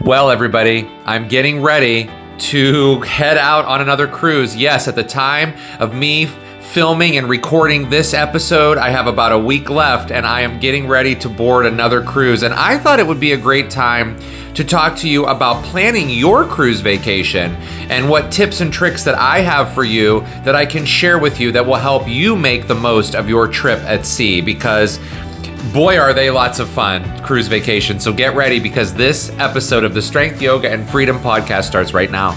Well, everybody, I'm getting ready to head out on another cruise. Yes, at the time of me filming and recording this episode, I have about a week left and I am getting ready to board another cruise. And I thought it would be a great time to talk to you about planning your cruise vacation and what tips and tricks that I have for you that I can share with you that will help you make the most of your trip at sea, because boy, are they lots of fun, cruise vacations. So get ready, because this episode of the Strength, Yoga, and Freedom podcast starts right now.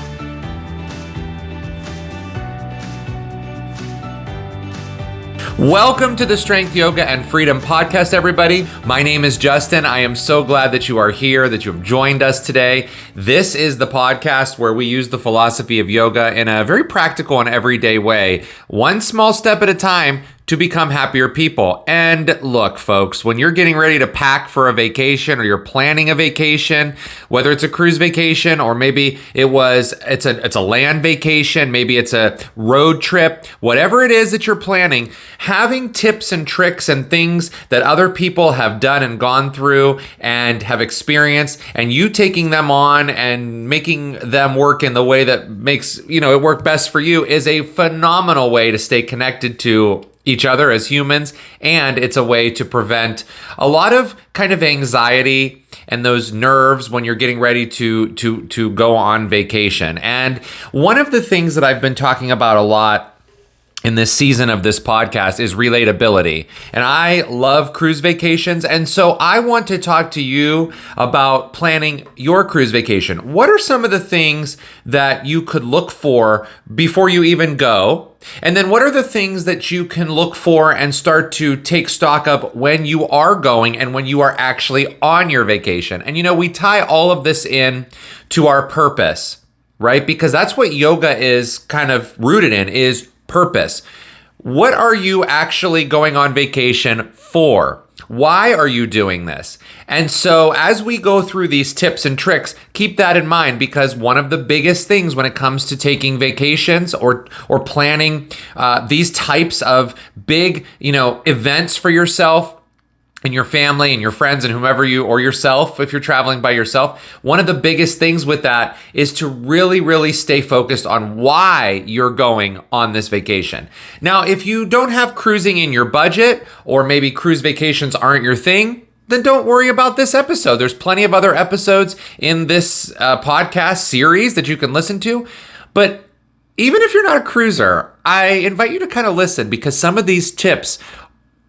Welcome to the Strength, Yoga, and Freedom podcast, everybody. My name is Justin. I am so glad that you are here, that you have joined us today. This is the podcast where we use the philosophy of yoga in a very practical and everyday way, one small step at a time, to become happier people. And look, folks, when you're getting ready to pack for a vacation or you're planning a vacation, whether it's a cruise vacation or maybe it's a land vacation, maybe it's a road trip, whatever it is that you're planning, having tips and tricks and things that other people have done and gone through and have experienced, and you taking them on and making them work in the way that makes it work best for you, is a phenomenal way to stay connected to each other as humans, and it's a way to prevent a lot of kind of anxiety and those nerves when you're getting ready to go on vacation. And one of the things that I've been talking about a lot in this season of this podcast is relatability. And I love cruise vacations. And so I want to talk to you about planning your cruise vacation. What are some of the things that you could look for before you even go? And then what are the things that you can look for and start to take stock of when you are going and when you are actually on your vacation? And we tie all of this in to our purpose, right? Because that's what yoga is kind of rooted in, is purpose. What are you actually going on vacation for? Why are you doing this? And so as we go through these tips and tricks, keep that in mind, because one of the biggest things when it comes to taking vacations or planning these types of big, events for yourself and your family and your friends and whomever or yourself, if you're traveling by yourself, one of the biggest things with that is to really, really stay focused on why you're going on this vacation. Now, if you don't have cruising in your budget, or maybe cruise vacations aren't your thing, then don't worry about this episode. There's plenty of other episodes in this podcast series that you can listen to. But even if you're not a cruiser, I invite you to kind of listen, because some of these tips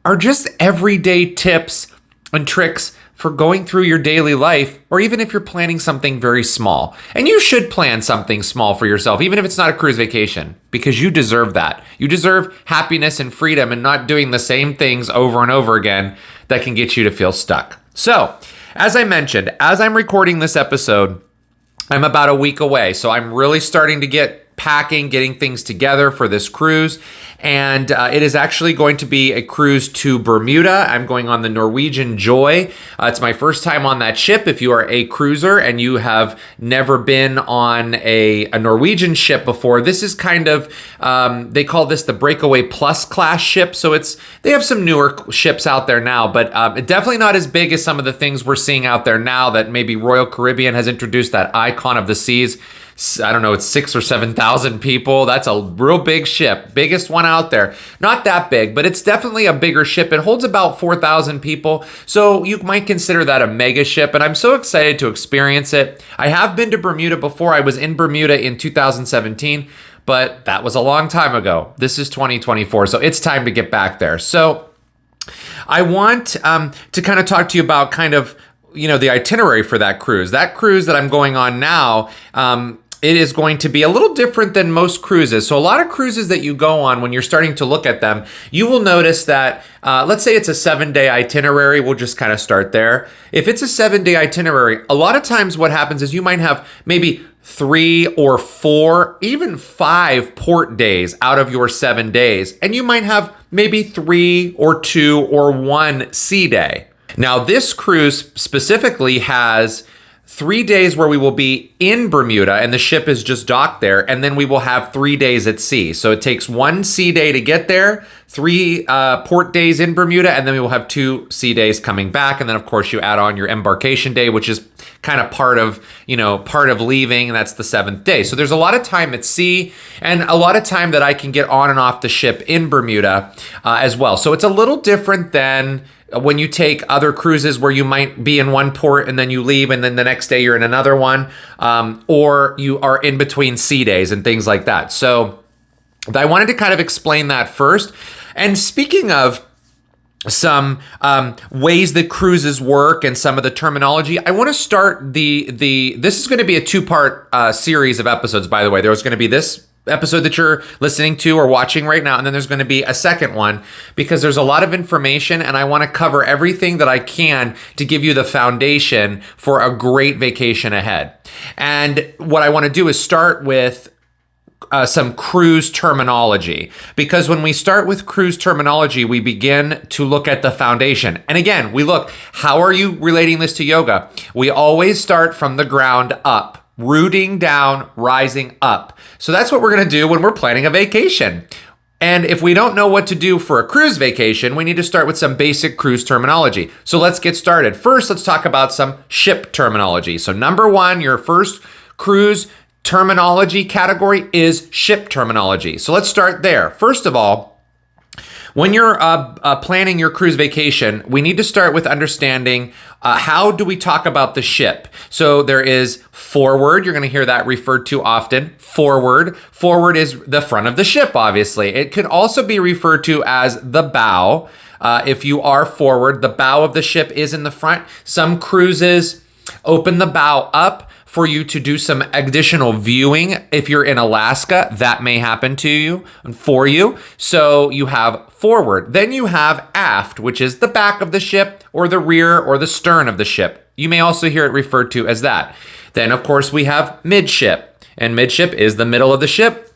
are just everyday tips and tricks for going through your daily life, or even if you're planning something very small. And you should plan something small for yourself, even if it's not a cruise vacation, because you deserve that. You deserve happiness and freedom and not doing the same things over and over again that can get you to feel stuck. So, as I mentioned, as I'm recording this episode, I'm about a week away. So I'm really starting to getting things together for this cruise. And it is actually going to be a cruise to Bermuda. I'm going on the Norwegian Joy. It's my first time on that ship. If you are a cruiser and you have never been on a Norwegian ship before, this is kind of, they call this the Breakaway Plus class ship. So they have some newer ships out there now, but definitely not as big as some of the things we're seeing out there now that maybe Royal Caribbean has introduced, that Icon of the Seas. I don't know, it's 6,000 or 7,000 people. That's a real big ship. Biggest one out there. Not that big, but it's definitely a bigger ship. It holds about 4,000 people. So you might consider that a mega ship. And I'm so excited to experience it. I have been to Bermuda before. I was in Bermuda in 2017, but that was a long time ago. This is 2024. So it's time to get back there. So I want to kind of talk to you about kind of the itinerary for that cruise. That cruise that I'm going on now, it is going to be a little different than most cruises. So a lot of cruises that you go on, when you're starting to look at them, you will notice that, let's say it's a 7-day itinerary. We'll just kind of start there. If it's a 7-day itinerary, a lot of times what happens is you might have maybe 3 or 4, even 5 port days out of your 7 days. And you might have maybe 3 or 2 or 1 sea day. Now, this cruise specifically has 3 days where we will be in Bermuda and the ship is just docked there, and then we will have 3 days at sea. So it takes 1 sea day to get there, 3 port days in Bermuda, and then we will have 2 sea days coming back. And then of course you add on your embarkation day, which is kind of part of leaving, and that's the 7th day. So there's a lot of time at sea and a lot of time that I can get on and off the ship in Bermuda as well. So it's a little different than when you take other cruises where you might be in one port and then you leave and then the next day you're in another one, or you are in between sea days and things like that. So I wanted to kind of explain that first. And speaking of some ways that cruises work and some of the terminology, I want to start this is going to be a 2-part series of episodes, by the way. There's going to be this episode that you're listening to or watching right now, and then there's going to be a second one because there's a lot of information and I want to cover everything that I can to give you the foundation for a great vacation ahead. And what I want to do is start with some cruise terminology, because when we start with cruise terminology, we begin to look at the foundation. And again, we look, how are you relating this to yoga? We always start from the ground up. Rooting down, rising up. So that's what we're going to do when we're planning a vacation. And if we don't know what to do for a cruise vacation, we need to start with some basic cruise terminology. So let's get started. First, let's talk about some ship terminology. So number 1, your first cruise terminology category is ship terminology. So let's start there. First of all, when you're planning your cruise vacation, we need to start with understanding how do we talk about the ship. So there is forward. You're going to hear that referred to often. Forward. Forward is the front of the ship, obviously. It could also be referred to as the bow. If you are forward, the bow of the ship is in the front. Some cruises open the bow up for you to do some additional viewing. If you're in Alaska, that may happen to you and for you. So you have forward. Then you have aft, which is the back of the ship or the rear or the stern of the ship. You may also hear it referred to as that. Then, of course, we have midship, and midship is the middle of the ship.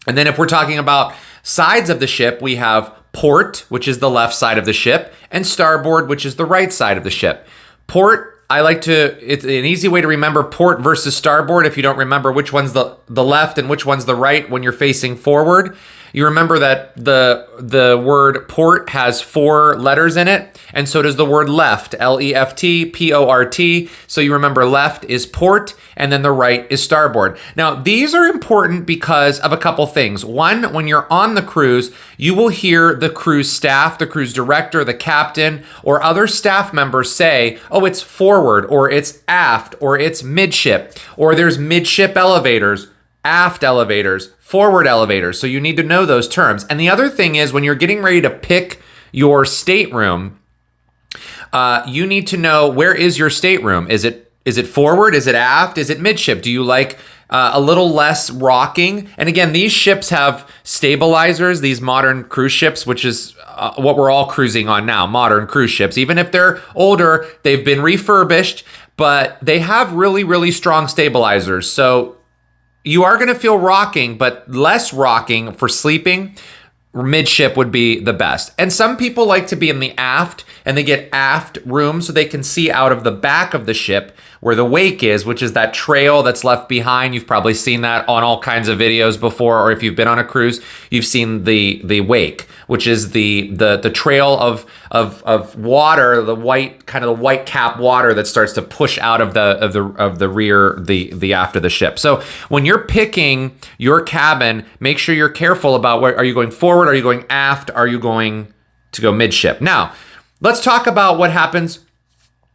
And then if we're talking about sides of the ship, we have port, which is the left side of the ship, and starboard, which is the right side of the ship. Port, it's an easy way to remember port versus starboard. If you don't remember which one's the left and which one's the right when you're facing forward, you remember that the word port has 4 letters in it, and so does the word left, L-E-F-T, P-O-R-T. So you remember left is port, and then the right is starboard. Now, these are important because of a couple things. One, when you're on the cruise, you will hear the cruise staff, the cruise director, the captain, or other staff members say, oh, it's forward, or it's aft, or it's midship, or there's midship elevators, aft elevators, forward elevators. So you need to know those terms. And the other thing is, when you're getting ready to pick your stateroom, you need to know, where is your stateroom? Is it forward? Is it aft? Is it midship? Do you like a little less rocking? And again, these ships have stabilizers, these modern cruise ships, which is what we're all cruising on now, modern cruise ships. Even if they're older, they've been refurbished, but they have really, really strong stabilizers. So you are going to feel rocking, but less rocking for sleeping. Midship would be the best. And some people like to be in the aft, and they get aft rooms so they can see out of the back of the ship where the wake is, which is that trail that's left behind. You've probably seen that on all kinds of videos before, or if you've been on a cruise, you've seen the wake, which is the trail of water, the white cap water that starts to push out of the rear, the aft of the ship. So when you're picking your cabin, make sure you're careful about where are you going forward, are you going aft, are you going to go midship. Now, let's talk about what happens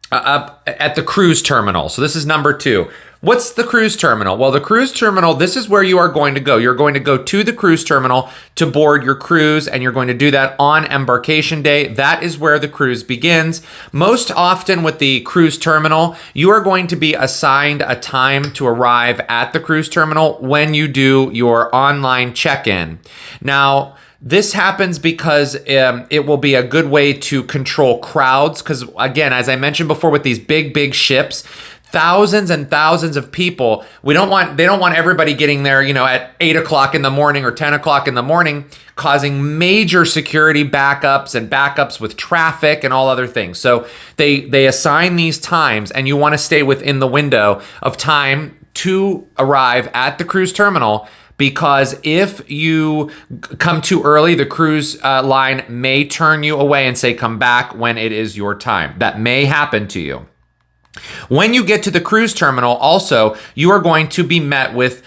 up at the cruise terminal. So this is number 2. What's the cruise terminal? Well, the cruise terminal, this is where you are going to go. You're going to go to the cruise terminal to board your cruise, and you're going to do that on embarkation day. That is where the cruise begins. Most often with the cruise terminal, you are going to be assigned a time to arrive at the cruise terminal when you do your online check-in. Now, this happens because it will be a good way to control crowds. Because again, as I mentioned before, with these big ships, thousands and thousands of people. They don't want everybody getting there, at 8 o'clock in the morning or 10 o'clock in the morning, causing major security backups and backups with traffic and all other things. So they assign these times, and you want to stay within the window of time to arrive at the cruise terminal, because if you come too early, the cruise line may turn you away and say, come back when it is your time. That may happen to you. When you get to the cruise terminal, also, you are going to be met with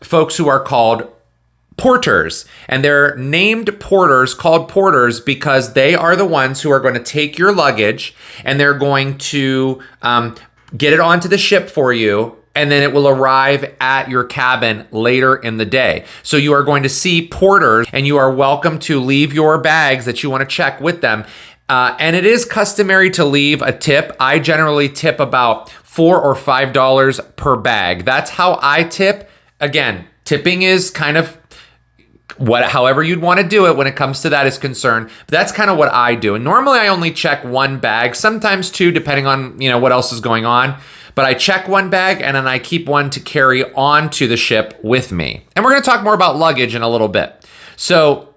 folks who are called porters. And they're named porters, called porters, because they are the ones who are going to take your luggage, and they're going to get it onto the ship for you, and then it will arrive at your cabin later in the day. So you are going to see porters, and you are welcome to leave your bags that you want to check with them. And it is customary to leave a tip. I generally tip about $4 or $5 per bag. That's how I tip. Again, tipping is kind of however you'd want to do it when it comes to that is concerned. But that's kind of what I do. And normally I only check one bag, sometimes two, depending on, what else is going on. But I check one bag, and then I keep one to carry onto the ship with me. And we're going to talk more about luggage in a little bit. So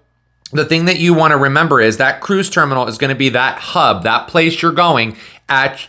the thing that you want to remember is that cruise terminal is going to be that hub, that place you're going at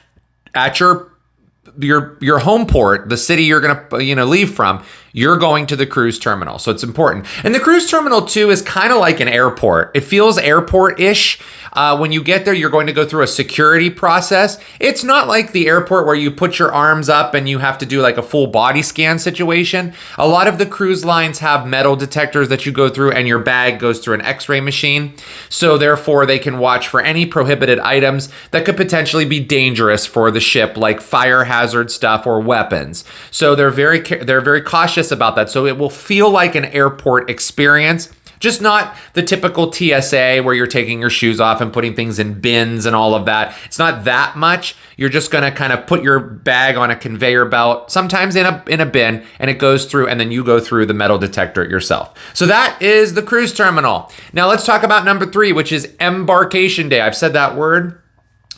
your home port, the city you're going to leave from. You're going to the cruise terminal, so it's important. And the cruise terminal too is kind of like an airport. It feels airport-ish. When you get there, you're going to go through a security process. It's not like the airport where you put your arms up and you have to do like a full body scan situation. A lot of the cruise lines have metal detectors that you go through, and your bag goes through an x-ray machine. So therefore, they can watch for any prohibited items that could potentially be dangerous for the ship, like fire hazard stuff or weapons. So they're very cautious about that. So it will feel like an airport experience. Just not the typical TSA where you're taking your shoes off and putting things in bins and all of that. It's not that much. You're just going to kind of put your bag on a conveyor belt, sometimes in a bin, and it goes through, and then you go through the metal detector yourself. So that is the cruise terminal. Now let's talk about number 3, which is embarkation day. I've said that word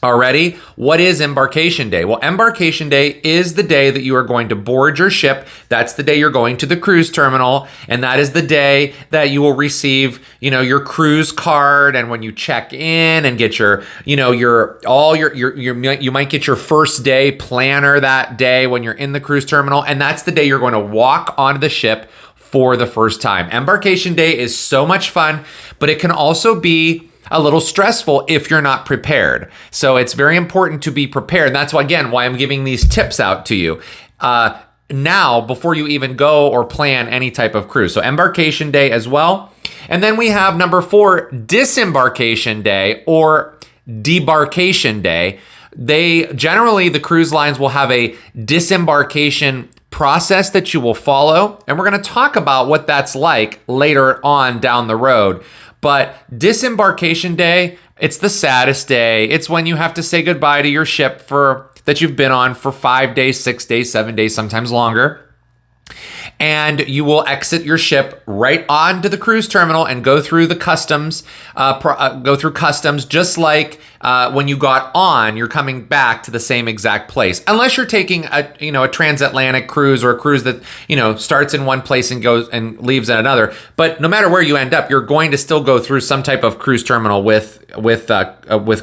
already. What is embarkation day? Well, embarkation day is the day that you are going to board your ship. That's the day you're going to the cruise terminal, and that is the day that you will receive, your cruise card. And when you check in and get you might get your first day planner that day when you're in the cruise terminal, and that's the day you're going to walk onto the ship for the first time. Embarkation day is so much fun, but it can also be a little stressful if you're not prepared. So it's very important to be prepared. And that's why I'm giving these tips out to you now before you even go or plan any type of cruise. So embarkation day as well. And then we have number 4, disembarkation day or debarkation day. The cruise lines will have a disembarkation process that you will follow. And we're going to talk about what that's like later on down the road. But disembarkation day, it's the saddest day. It's when you have to say goodbye to your ship that you've been on for 5 days, 6 days, 7 days, sometimes longer. And you will exit your ship right onto the cruise terminal and go through the customs, just like when you got on, you're coming back to the same exact place. Unless you're taking a transatlantic cruise or a cruise that, starts in one place and goes and leaves in another. But no matter where you end up, you're going to still go through some type of cruise terminal with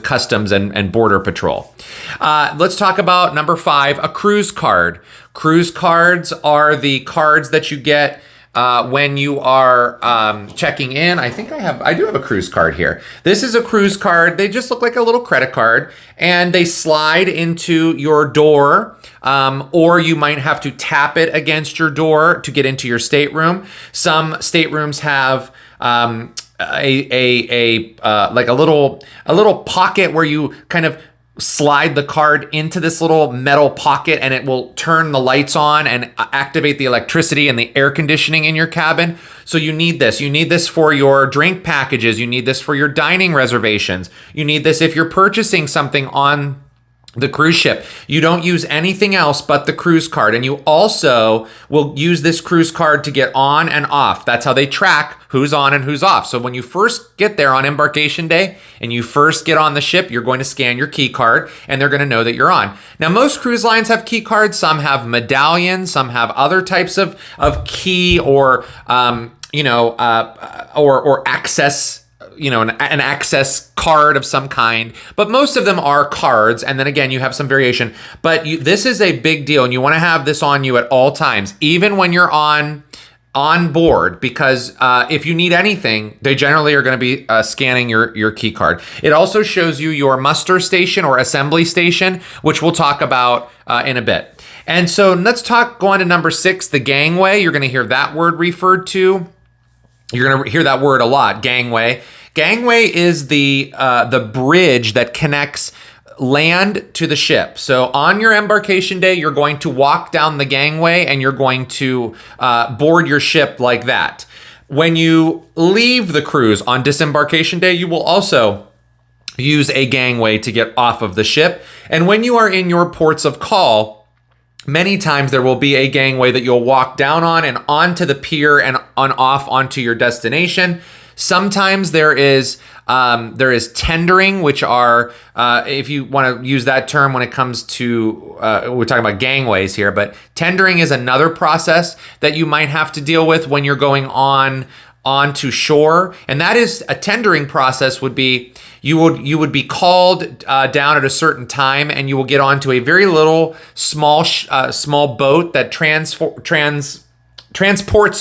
customs and border patrol. Let's talk about number 5, a cruise card. Cruise cards are the cards that you get when you are checking in. I do have a cruise card here. This is a cruise card. They just look like a little credit card, and they slide into your door, or you might have to tap it against your door to get into your stateroom. Some staterooms have like a little pocket where you kind of slide the card into this little metal pocket, and it will turn the lights on and activate the electricity and the air conditioning in your cabin. So you need this. You need this for your drink packages. You need this for your dining reservations. You need this if you're purchasing something on the cruise ship. You don't use anything else but the cruise card. And you also will use this cruise card to get on and off. That's how they track who's on and who's off. So when you first get there on embarkation day and you first get on the ship, you're going to scan your key card and they're going to know that you're on. Now, most cruise lines have key cards. Some have medallions. Some have other types of key or, or access, an access card of some kind, but most of them are cards. And then again, you have some variation, but this is a big deal and you want to have this on you at all times, even when you're on board, because if you need anything, they generally are going to be scanning your key card. It also shows you your muster station or assembly station, which we'll talk about in a bit. And so let's go on to number 6, the gangway. You're going to hear that word referred to. You're going to hear that word a lot, gangway. Gangway is the bridge that connects land to the ship. So on your embarkation day, you're going to walk down the gangway and you're going to board your ship like that. When you leave the cruise on disembarkation day, you will also use a gangway to get off of the ship. And when you are in your ports of call, many times there will be a gangway that you'll walk down on and onto the pier and off onto your destination. Sometimes there is tendering, which are, if you want to use that term when it comes to, we're talking about gangways here, but tendering is another process that you might have to deal with when you're going onto shore. And that is a tendering process would be, you would be called down at a certain time and you will get onto a very little small boat that transports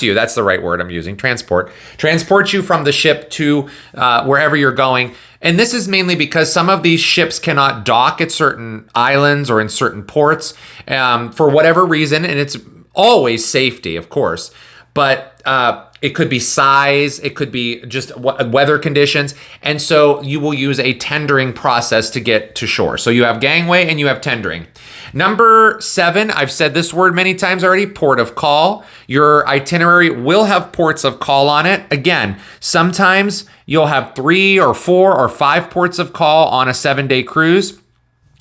you. That's the right word I'm using. Transports you from the ship to wherever you're going. And this is mainly because some of these ships cannot dock at certain islands or in certain ports for whatever reason. And it's always safety, of course. But it could be size, it could be just weather conditions. And so you will use a tendering process to get to shore. So you have gangway and you have tendering. Number 7, I've said this word many times already, port of call. Your itinerary will have ports of call on it. Again, sometimes you'll have 3 or 4 or 5 ports of call on a 7-day cruise.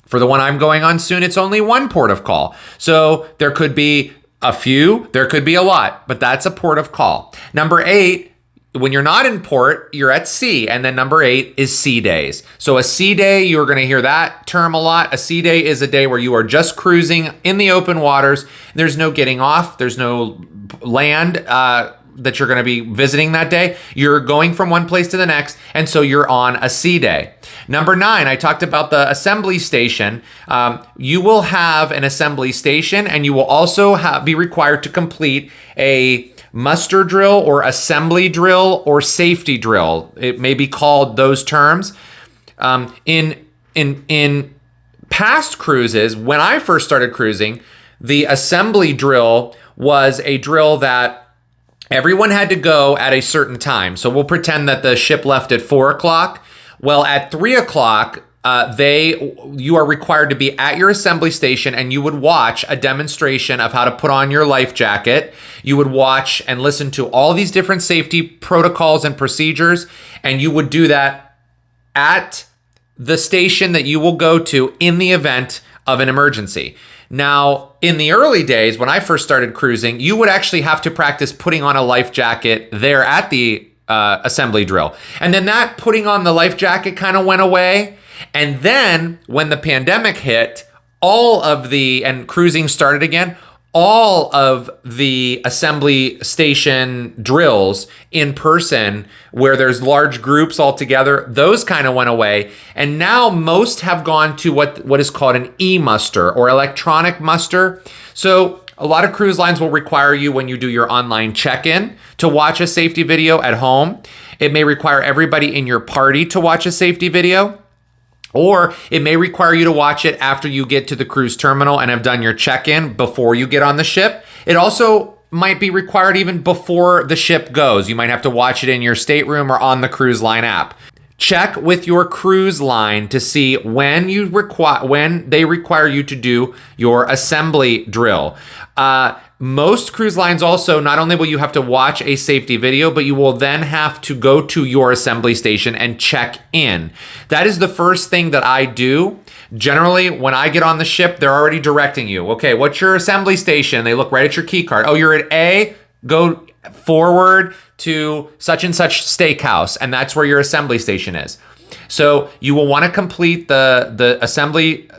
For the one I'm going on soon, it's only 1 port of call. So there could be a few, there could be a lot, but that's a port of call. Number 8, when you're not in port, you're at sea. And then number 8 is sea days. So a sea day, you're going to hear that term a lot. A sea day is a day where you are just cruising in the open waters. There's no getting off. There's no land that you're going to be visiting that day. You're going from one place to the next. And so you're on a sea day. Number 9, I talked about the assembly station. You will have an assembly station and you will also be required to complete a muster drill or assembly drill or safety drill. It may be called those terms. In past cruises, when I first started cruising, the assembly drill was a drill that everyone had to go at a certain time. So we'll pretend that the ship left at 4 o'clock. Well, at 3 o'clock, you are required to be at your assembly station and you would watch a demonstration of how to put on your life jacket. You would watch and listen to all these different safety protocols and procedures, and you would do that at the station that you will go to in the event of an emergency. Now, in the early days, when I first started cruising, you would actually have to practice putting on a life jacket there at the assembly drill. And then that putting on the life jacket kind of went away. And then when the pandemic hit, and cruising started again, all of the assembly station drills in person where there's large groups all together, those kind of went away. And now most have gone to what is called an e-muster or electronic muster. So a lot of cruise lines will require you, when you do your online check-in, to watch a safety video at home. It may require everybody in your party to watch a safety video. Or it may require you to watch it after you get to the cruise terminal and have done your check-in before you get on the ship. It also might be required even before the ship goes. You might have to watch it in your stateroom or on the cruise line app. Check with your cruise line to see when they require you to do your assembly drill. Most cruise lines also, not only will you have to watch a safety video, but you will then have to go to your assembly station and check in. That is the first thing that I do Generally, when I get on the ship, they're already directing you. Okay, what's your assembly station? They look right at your key card. Oh, you're at A, go forward to such and such steakhouse, and that's where your assembly station is. So you will want to complete the assembly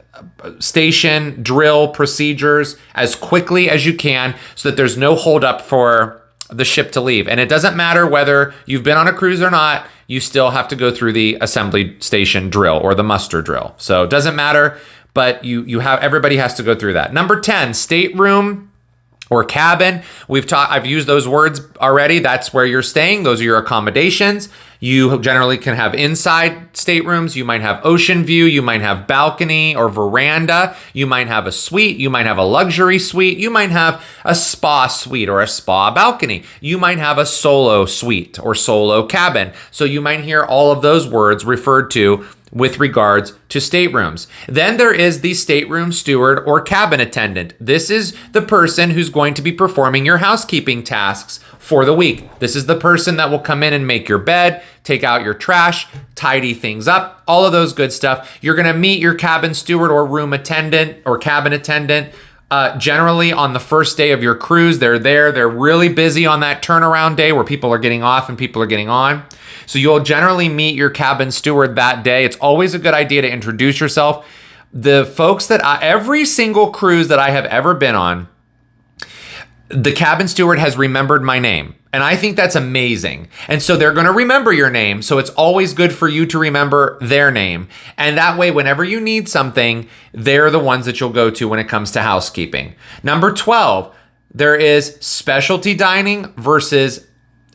station drill procedures as quickly as you can so that there's no holdup for the ship to leave. And it doesn't matter whether you've been on a cruise or not, you still have to go through the assembly station drill or the muster drill. So it doesn't matter, but everybody has to go through that. Number 10, stateroom or cabin. I've used those words already. That's where you're staying. Those are your accommodations. You generally can have inside staterooms. You might have ocean view. You might have balcony or veranda. You might have a suite. You might have a luxury suite. You might have a spa suite or a spa balcony. You might have a solo suite or solo cabin. So you might hear all of those words referred to with regards to staterooms. Then there is the stateroom steward or cabin attendant. This is the person who's going to be performing your housekeeping tasks for the week. This is the person that will come in and make your bed, take out your trash, tidy things up, all of those good stuff. You're gonna meet your cabin steward or room attendant or cabin attendant generally on the first day of your cruise. They're there. They're really busy on that turnaround day where people are getting off and people are getting on. So you'll generally meet your cabin steward that day. It's always a good idea to introduce yourself. The folks every single cruise that I have ever been on, the cabin steward has remembered my name. And I think that's amazing. And so they're going to remember your name. So it's always good for you to remember their name. And that way, whenever you need something, they're the ones that you'll go to when it comes to housekeeping. Number 12, there is specialty dining versus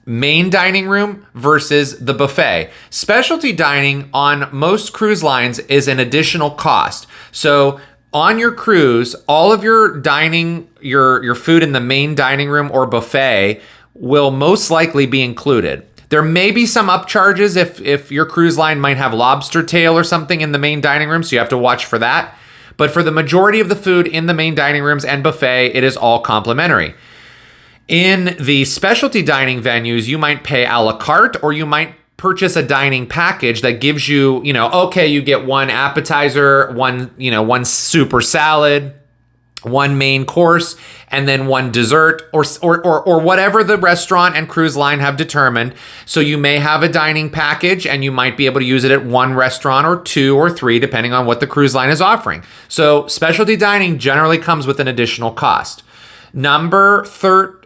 main dining room versus the buffet. Specialty dining on most cruise lines is an additional cost. So on your cruise, all of your dining, your food in the main dining room or buffet will most likely be included. There may be some upcharges if your cruise line might have lobster tail or something in the main dining room, so you have to watch for that. But for the majority of the food in the main dining rooms and buffet, it is all complimentary. In the specialty dining venues, you might pay a la carte or you might purchase a dining package that gives you, okay, you get one appetizer, one super salad, one main course, and then one dessert or whatever the restaurant and cruise line have determined. So you may have a dining package and you might be able to use it at one restaurant or two or three, depending on what the cruise line is offering. So specialty dining generally comes with an additional cost. Number 13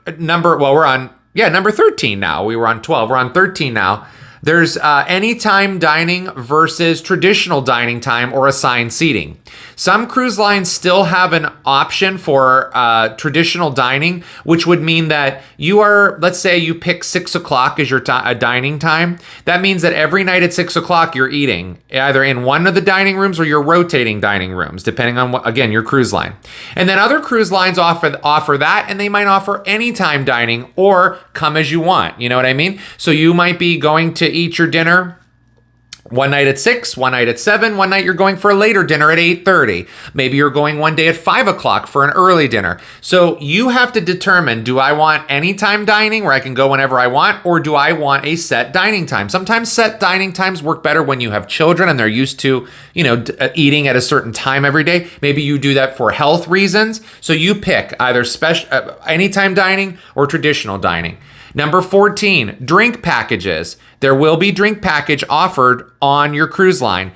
now. We were on 12. We're on 13 now. There's anytime dining versus traditional dining time or assigned seating. Some cruise lines still have an option for traditional dining, which would mean that let's say you pick 6 o'clock as your dining time. That means that every night at 6 o'clock you're eating either in one of the dining rooms or you're rotating dining rooms, depending on your cruise line. And then other cruise lines offer that, and they might offer anytime dining or come as you want. You know what I mean? So you might be going to eat your dinner one night at 6, one night at 7, one night you're going for a later dinner at 8:30. Maybe you're going one day at 5 o'clock for an early dinner. So you have to determine, do I want anytime dining where I can go whenever I want, or do I want a set dining time? Sometimes set dining times work better when you have children and they're used to, eating at a certain time every day. Maybe you do that for health reasons. So you pick either anytime dining or traditional dining. Number 14, drink packages. There will be drink package offered on your cruise line.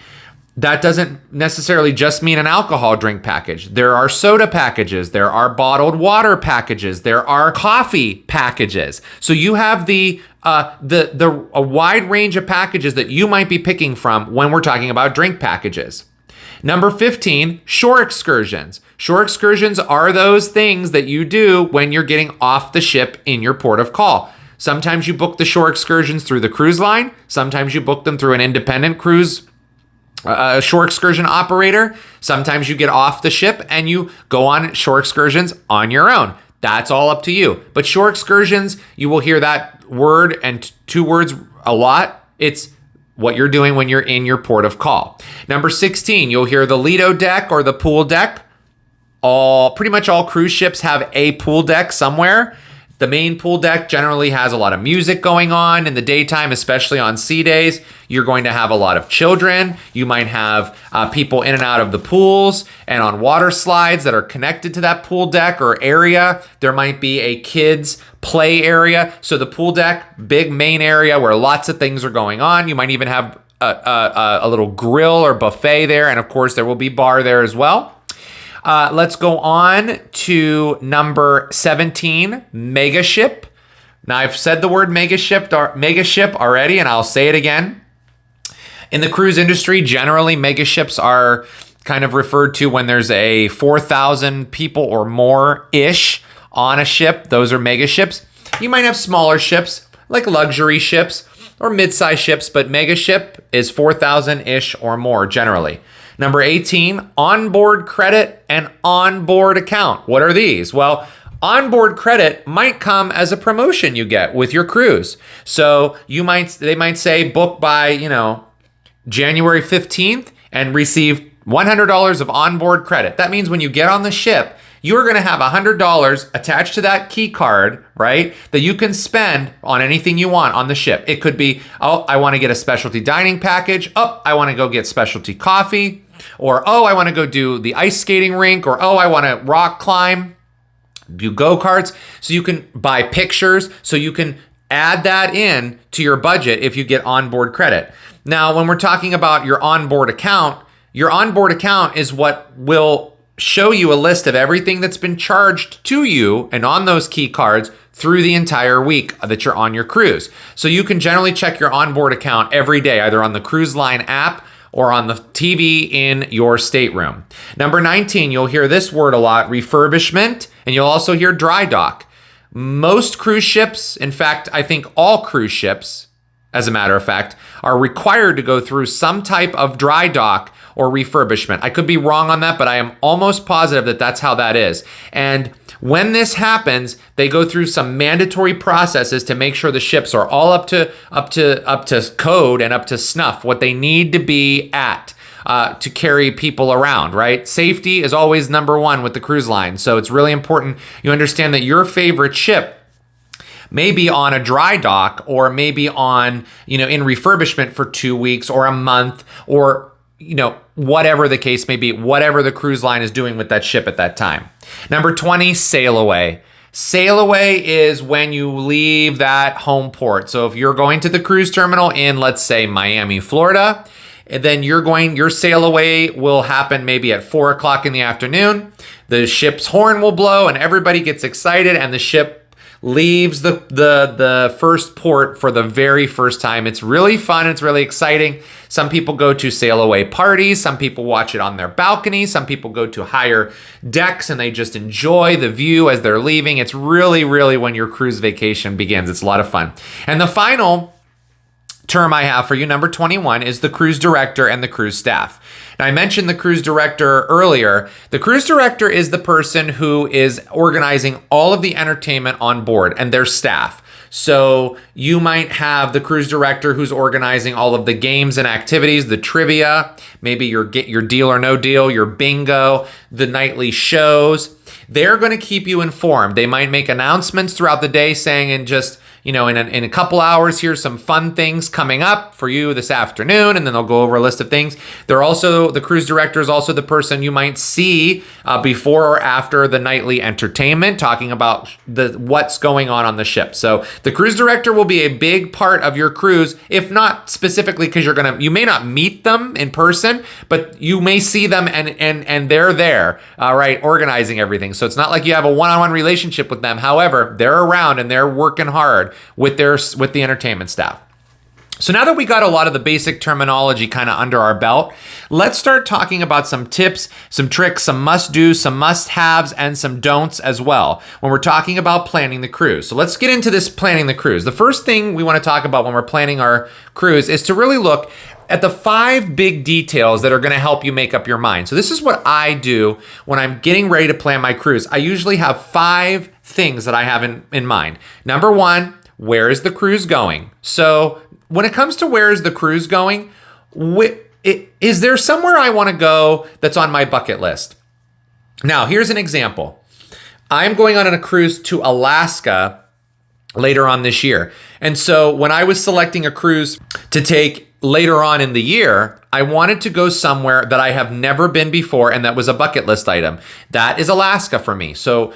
That doesn't necessarily just mean an alcohol drink package. There are soda packages. There are bottled water packages. There are coffee packages. So you have a wide range of packages that you might be picking from when we're talking about drink packages. Number 15, shore excursions. Shore excursions are those things that you do when you're getting off the ship in your port of call. Sometimes you book the shore excursions through the cruise line. Sometimes you book them through an independent cruise shore excursion operator. Sometimes you get off the ship and you go on shore excursions on your own. That's all up to you. But shore excursions, you will hear that word and two words a lot. It's what you're doing when you're in your port of call. Number 16, you'll hear the Lido deck or the pool deck. Pretty much all cruise ships have a pool deck somewhere. The main pool deck generally has a lot of music going on in the daytime, especially on sea days. You're going to have a lot of children. You might have people in and out of the pools and on water slides that are connected to that pool deck or area. There might be a kids play area. So the pool deck, big main area where lots of things are going on. You might even have a little grill or buffet there. And of course, there will be bar there as well. Let's go on to number 17, mega ship. Now, I've said the word mega ship already, and I'll say it again. In the cruise industry, generally, mega ships are kind of referred to when there's a 4,000 people or more-ish on a ship. Those are mega ships. You might have smaller ships, like luxury ships or mid-size ships, but mega ship is 4,000-ish or more generally. Number 18, onboard credit and onboard account. What are these? Well, onboard credit might come as a promotion you get with your cruise. So they might say book by, January 15th and receive $100 of onboard credit. That means when you get on the ship, you're going to have $100 attached to that key card, right? That you can spend on anything you want on the ship. It could be, I want to get a specialty dining package. I want to go get specialty coffee. Or, I want to go do the ice skating rink. Or, I want to rock climb, do go-karts. So you can buy pictures. So you can add that in to your budget if you get onboard credit. Now, when we're talking about your onboard account is what will show you a list of everything that's been charged to you and on those key cards through the entire week that you're on your cruise. So you can generally check your onboard account every day, either on the cruise line app or on the TV in your stateroom. Number 19, you'll hear this word a lot, refurbishment, and you'll also hear dry dock. Most cruise ships, in fact, I think all cruise ships, as a matter of fact, are required to go through some type of dry dock or refurbishment. I could be wrong on that, but I am almost positive that that's how that is. And when this happens, they go through some mandatory processes to make sure the ships are all up to code and up to snuff, what they need to be at to carry people around, right? Safety is always number one with the cruise line. So it's really important you understand that your favorite ship maybe on a dry dock or maybe on, in refurbishment for 2 weeks or a month or, whatever the case may be, whatever the cruise line is doing with that ship at that time. Number 20, sail away. Sail away is when you leave that home port. So if you're going to the cruise terminal in, let's say, Miami, Florida, then your sail away will happen maybe at 4:00 in the afternoon. The ship's horn will blow and everybody gets excited and the ship leaves the first port for the very first time. It's really fun. It's really exciting. Some people go to sail away parties. Some people watch it on their balcony. Some people go to higher decks and they just enjoy the view as they're leaving. It's really, really when your cruise vacation begins. It's a lot of fun. And the final term I have for you, number 21, is the cruise director and the cruise staff. Now, I mentioned the cruise director earlier. The cruise director is the person who is organizing all of the entertainment on board and their staff. So you might have the cruise director who's organizing all of the games and activities, the trivia, maybe your deal or no deal, your bingo, the nightly shows. They're going to keep you informed. They might make announcements throughout the day saying in a couple hours, here's some fun things coming up for you this afternoon, and then they'll go over a list of things. The cruise director is also the person you might see before or after the nightly entertainment, talking about what's going on the ship. So the cruise director will be a big part of your cruise, if not specifically because you may not meet them in person, but you may see them and they're there, right, organizing everything. So it's not like you have a one-on-one relationship with them. However, they're around and they're working hard with the entertainment staff. So now that we got a lot of the basic terminology kind of under our belt, let's start talking about some tips, some tricks, some must-dos, some must-haves, and some don'ts as well when we're talking about planning the cruise. So let's get into this planning the cruise. The first thing we want to talk about when we're planning our cruise is to really look at the 5 big details that are going to help you make up your mind. So this is what I do when I'm getting ready to plan my cruise. I usually have 5 things that I have in mind. Number 1, where is the cruise going? So when it comes to where is the cruise going, is there somewhere I want to go that's on my bucket list? Now, here's an example. I'm going on a cruise to Alaska later on this year. And so when I was selecting a cruise to take later on in the year, I wanted to go somewhere that I have never been before and that was a bucket list item. That is Alaska for me. So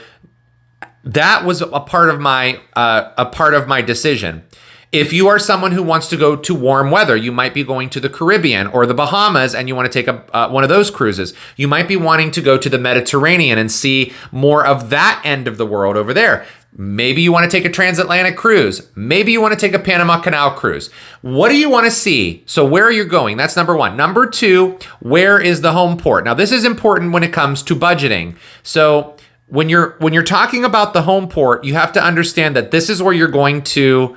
that was a part of my decision. If you are someone who wants to go to warm weather, you might be going to the Caribbean or the Bahamas and you want to take one of those cruises. You might be wanting to go to the Mediterranean and see more of that end of the world over there. Maybe you want to take a transatlantic cruise. Maybe you want to take a Panama Canal cruise. What do you want to see? So where are you going? That's number one. Number two, where is the home port? Now, this is important when it comes to budgeting. So when you're talking about the home port, you have to understand that this is where you're going to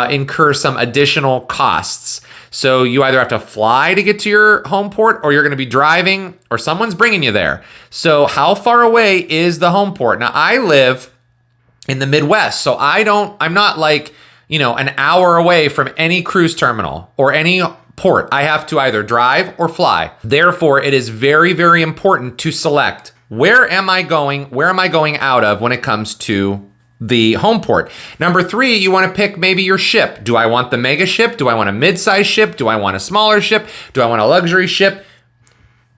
incur some additional costs. So you either have to fly to get to your home port, or you're going to be driving, or someone's bringing you there. So how far away is the home port? Now, I live in the Midwest, so I'm not like, an hour away from any cruise terminal or any port. I have to either drive or fly. Therefore, it is very, very important to select where am I going out of when it comes to the home port. Number three, you want to pick maybe your ship. Do I want the mega ship? Do I want a mid-size ship? Do I want a smaller ship? Do I want a luxury ship?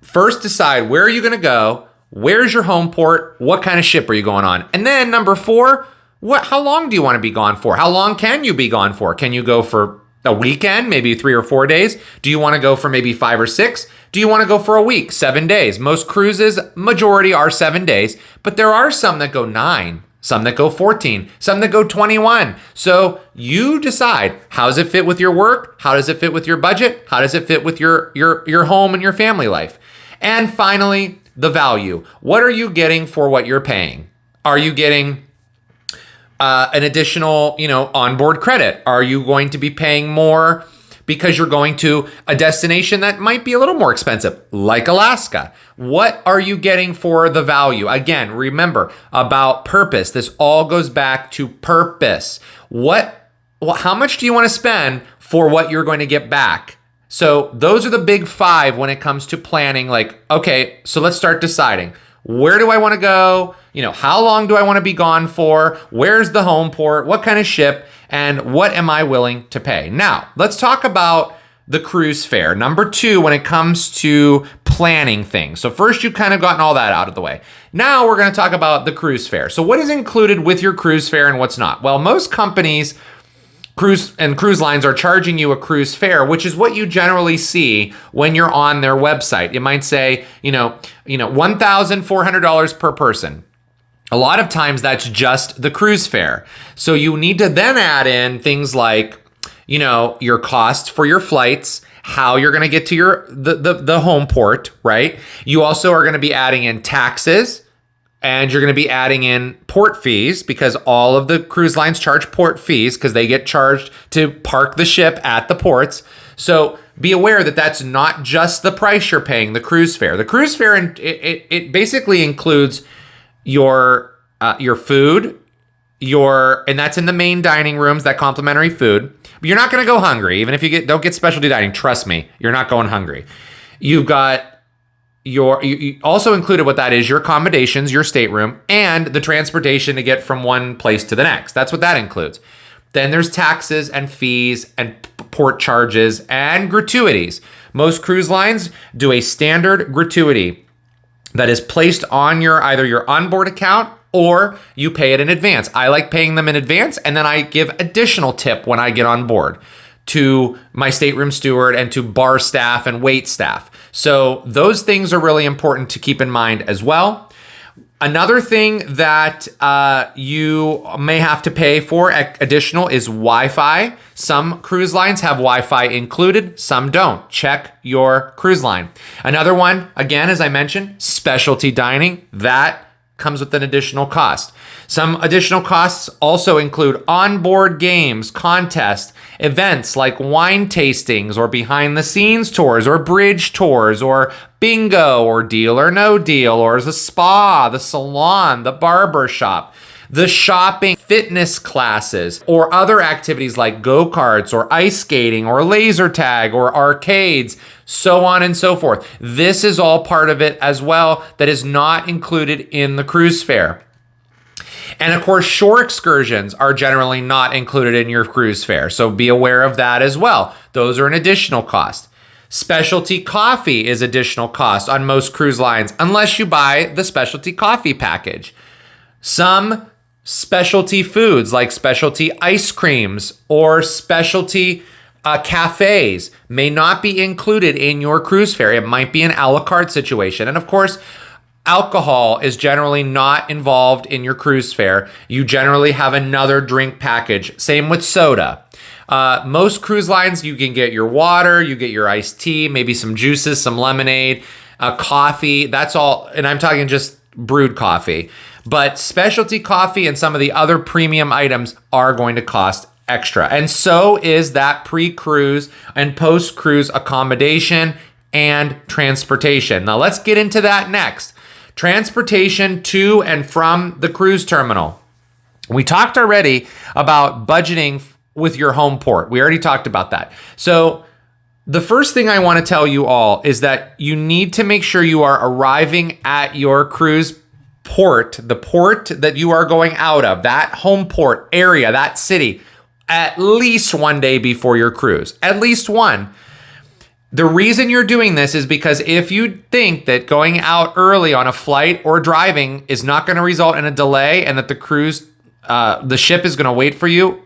First, decide where are you going to go? Where's your home port? What kind of ship are you going on? And then number four, how long do you want to be gone for? How long can you be gone for? Can you go for a weekend, maybe 3 or 4 days? Do you want to go for maybe 5 or 6? Do you want to go for a week, 7 days? Most cruises, majority are 7 days, but there are some that go 9. Some that go 14, some that go 21. So you decide, how does it fit with your work? How does it fit with your budget? How does it fit with your home and your family life? And finally, the value. What are you getting for what you're paying? Are you getting an additional, onboard credit? Are you going to be paying more because you're going to a destination that might be a little more expensive, like Alaska? What are you getting for the value? Again, remember about purpose. This all goes back to purpose. How much do you want to spend for what you're going to get back? So those are the big 5 when it comes to planning. Like, okay, so let's start deciding. Where do I want to go? How long do I want to be gone for? Where's the home port? What kind of ship? And what am I willing to pay? Now, let's talk about the cruise fare. Number 2, when it comes to planning things. So first, you've kind of gotten all that out of the way. Now we're going to talk about the cruise fare. So what is included with your cruise fare and what's not? Well, most companies, cruise lines are charging you a cruise fare, which is what you generally see when you're on their website. It might say, $1,400 per person. A lot of times that's just the cruise fare. So you need to then add in things like, your cost for your flights, how you're going to get to the home port, right? You also are going to be adding in taxes, and you're going to be adding in port fees, because all of the cruise lines charge port fees because they get charged to park the ship at the ports. So be aware that that's not just the price you're paying, the cruise fare. The cruise fare, it basically includes your food, and that's in the main dining rooms, that complimentary food. But you're not going to go hungry, even if you don't get specialty dining. Trust me, you're not going hungry. You've got you also included what that is, your accommodations, your stateroom, and the transportation to get from one place to the next. That's what that includes. Then there's taxes and fees and port charges and gratuities. Most cruise lines do a standard gratuity that is placed on either your onboard account, or you pay it in advance. I like paying them in advance, and then I give additional tip when I get on board to my stateroom steward and to bar staff and wait staff. So those things are really important to keep in mind as well. Another thing that you may have to pay for additional is Wi-Fi. Some cruise lines have Wi-Fi included, some don't. Check your cruise line. Another one, again, as I mentioned, specialty dining. That comes with an additional cost. Some additional costs also include onboard games, contests, events like wine tastings or behind the scenes tours or bridge tours or bingo or deal or no deal, or the spa, the salon, the barber shop, the shopping, fitness classes, or other activities like go-karts or ice skating or laser tag or arcades, so on and so forth. This is all part of it as well that is not included in the cruise fare. And of course, shore excursions are generally not included in your cruise fare. So be aware of that as well. Those are an additional cost. Specialty coffee is additional cost on most cruise lines, unless you buy the specialty coffee package. Some specialty foods like specialty ice creams or specialty cafes may not be included in your cruise fare. It might be an a la carte situation. And of course, alcohol is generally not involved in your cruise fare. You generally have another drink package. Same with soda. Most cruise lines, you can get your water, you get your iced tea, maybe some juices, some lemonade, coffee. That's all. And I'm talking just brewed coffee. But specialty coffee and some of the other premium items are going to cost extra. And so is that pre-cruise and post-cruise accommodation and transportation. Now let's get into that next. Transportation to and from the cruise terminal. We talked already about budgeting with your home port. We already talked about that. So the first thing I want to tell you all is that you need to make sure you are arriving at your cruise port, the port that you are going out of, that home port area, that city, at least one day before your cruise. At least one. The reason you're doing this is because if you think that going out early on a flight or driving is not going to result in a delay and that the cruise, the ship is going to wait for you,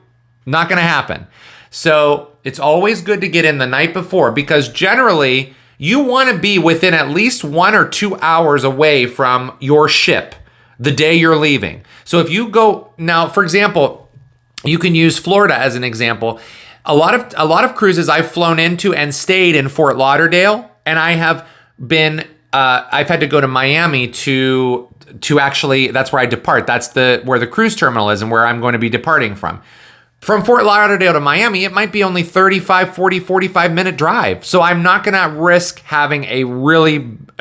not going to happen. So it's always good to get in the night before, because generally you want to be within at least 1 or 2 hours away from your ship the day you're leaving. So if you go now, for example, you can use Florida as an example. A lot of cruises I've flown into and stayed in Fort Lauderdale, and I have been I've had to go to Miami to actually, that's where I depart. That's where the cruise terminal is and where I'm going to be departing from. From Fort Lauderdale to Miami, it might be only 35, 40, 45 minute drive. So I'm not going to risk having a really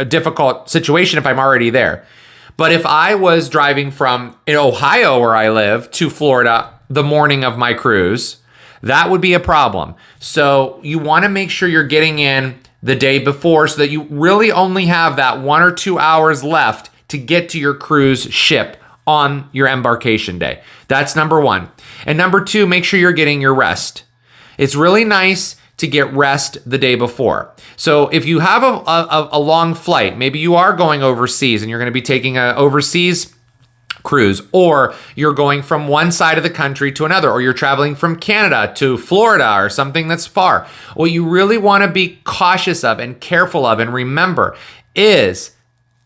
difficult situation if I'm already there. But if I was driving from in Ohio, where I live, to Florida the morning of my cruise, that would be a problem. So you want to make sure you're getting in the day before so that you really only have that 1 or 2 hours left to get to your cruise ship on your embarkation day. That's number one. And number two, make sure you're getting your rest. It's really nice to get rest the day before. So if you have a long flight, maybe you are going overseas and you're going to be taking an overseas cruise, or you're going from one side of the country to another, or you're traveling from Canada to Florida or something that's far. What you really want to be cautious of and careful of and remember is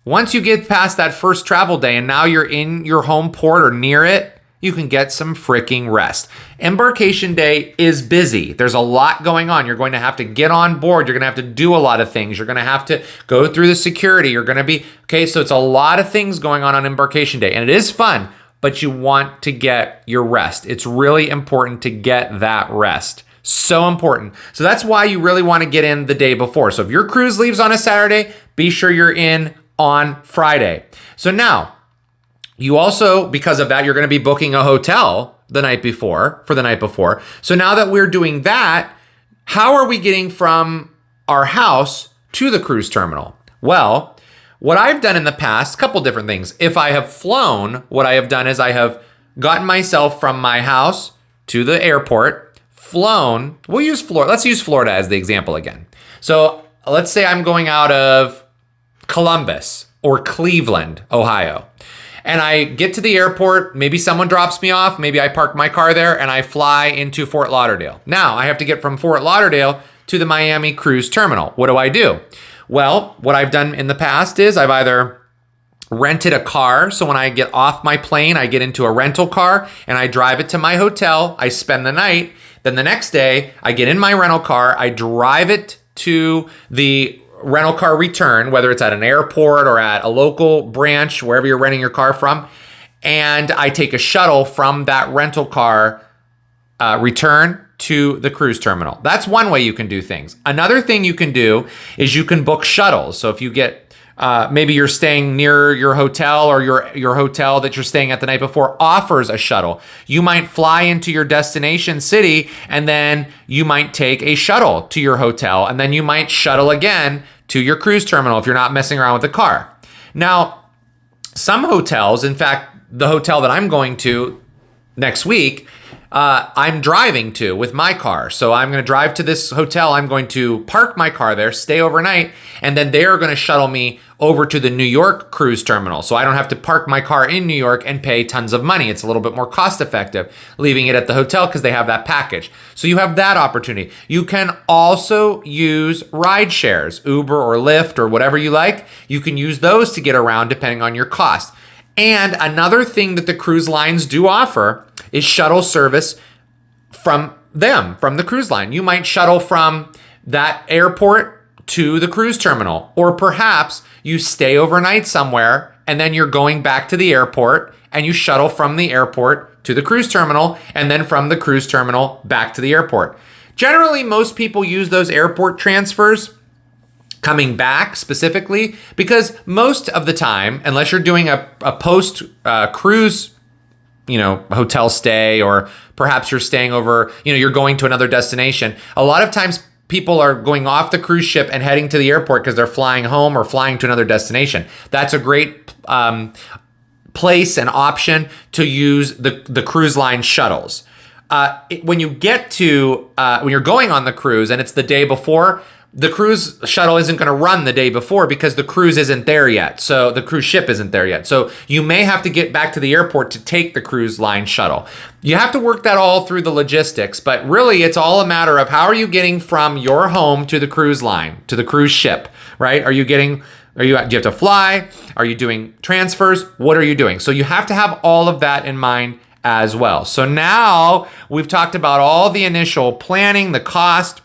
once you get past that first travel day and now you're in your home port or near it, you can get some freaking rest. Embarkation day is busy. There's a lot going on. You're going to have to get on board. You're going to have to do a lot of things. You're going to have to go through the security. You're going to be, okay, so it's a lot of things going on embarkation day. And it is fun, but you want to get your rest. It's really important to get that rest. So important. So that's why you really want to get in the day before. So if your cruise leaves on a Saturday, be sure you're in on Friday. So now, you also, because of that, you're going to be booking a hotel the night before, for the night before. So now that we're doing that, how are we getting from our house to the cruise terminal? Well, what I've done in the past, a couple different things. If I have flown, what I have done is I have gotten myself from my house to the airport, flown. We'll use Florida. Let's use Florida as the example again. So let's say I'm going out of Columbus or Cleveland, Ohio. And I get to the airport, maybe someone drops me off, maybe I park my car there and I fly into Fort Lauderdale. Now I have to get from Fort Lauderdale to the Miami cruise terminal. What do? Well, what I've done in the past is I've either rented a car. So when I get off my plane, I get into a rental car and I drive it to my hotel. I spend the night. Then the next day I get in my rental car. I drive it to the rental car return, whether it's at an airport or at a local branch, wherever you're renting your car from. And I take a shuttle from that rental car return to the cruise terminal. That's one way you can do things. Another thing you can do is you can book shuttles. So if you get, maybe you're staying near your hotel or your hotel that you're staying at the night before offers a shuttle. You might fly into your destination city and then you might take a shuttle to your hotel and then you might shuttle again to your cruise terminal if you're not messing around with the car. Now, some hotels, in fact, the hotel that I'm going to next week, I'm driving to with my car. So I'm going to drive to this hotel. I'm going to park my car there, stay overnight, and then they're going to shuttle me over to the New York cruise terminal. So I don't have to park my car in New York and pay tons of money. It's a little bit more cost effective leaving it at the hotel because they have that package. So you have that opportunity. You can also use ride shares, Uber or Lyft or whatever you like. You can use those to get around depending on your cost. And another thing that the cruise lines do offer is shuttle service from the cruise line. You might shuttle from that airport to the cruise terminal, or perhaps you stay overnight somewhere and then you're going back to the airport and you shuttle from the airport to the cruise terminal and then from the cruise terminal back to the airport. Generally, most people use those airport transfers coming back specifically because most of the time, unless you're doing a post cruise hotel stay, or perhaps you're staying over, you're going to another destination. A lot of times people are going off the cruise ship and heading to the airport because they're flying home or flying to another destination. That's a great place and option to use the cruise line shuttles. When you're going on the cruise and it's the day before, the cruise shuttle isn't going to run the day before because the cruise isn't there yet. So the cruise ship isn't there yet. So you may have to get back to the airport to take the cruise line shuttle. You have to work that all through the logistics, but really it's all a matter of how are you getting from your home to the cruise line, to the cruise ship, right? Do you have to fly? Are you doing transfers? What are you doing? So you have to have all of that in mind as well. So now we've talked about all the initial planning, the cost,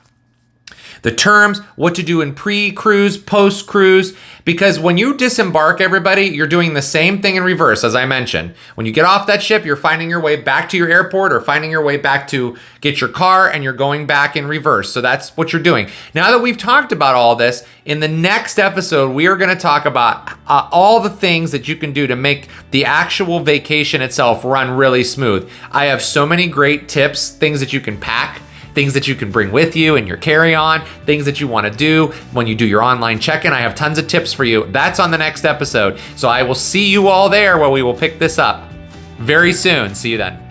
the terms, what to do in pre-cruise, post-cruise, because when you disembark, everybody, you're doing the same thing in reverse, as I mentioned. When you get off that ship, you're finding your way back to your airport or finding your way back to get your car, and you're going back in reverse. So that's what you're doing. Now that we've talked about all this, in the next episode, we are going to talk about all the things that you can do to make the actual vacation itself run really smooth. I have so many great tips, things that you can pack, things that you can bring with you in your carry-on, things that you want to do when you do your online check-in. I have tons of tips for you. That's on the next episode. So I will see you all there where we will pick this up very soon. See you then.